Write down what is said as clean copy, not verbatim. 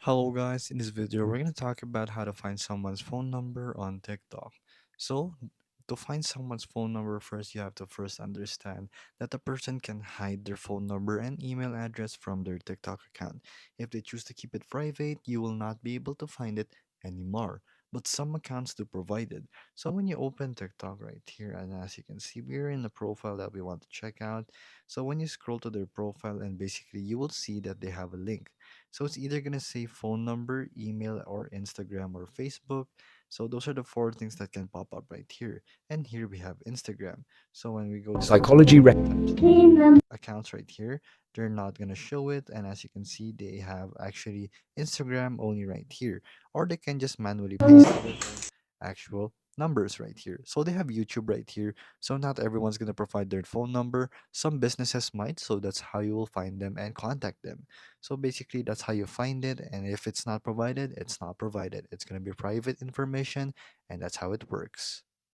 Hello guys, in this video we're going to talk about how to find someone's phone number on TikTok. So to find someone's phone number first, you have to first understand that the person can hide their phone number and email address from their TikTok account. If they choose to keep it private, you will not be able to find it anymore. But some accounts do provide it. So when you open TikTok right here, and as you can see, we're in the profile that we want to check out. So when you scroll to their profile and basically you will see that they have a link. So it's either going to say phone number, email, or Instagram or Facebook. So those are the four things that can pop up right here. And here we have Instagram. So when we go to Psychology scroll re- accounts right here, they're not going to show it. And as you can see, they have actually Instagram only right here. Or they can just manually paste their actual numbers right here. So they have YouTube right here. So not everyone's going to provide their phone number. Some businesses might. So that's how you will find them and contact them. So basically, that's how you find it. And if it's not provided, it's not provided. It's going to be private information. And that's how it works.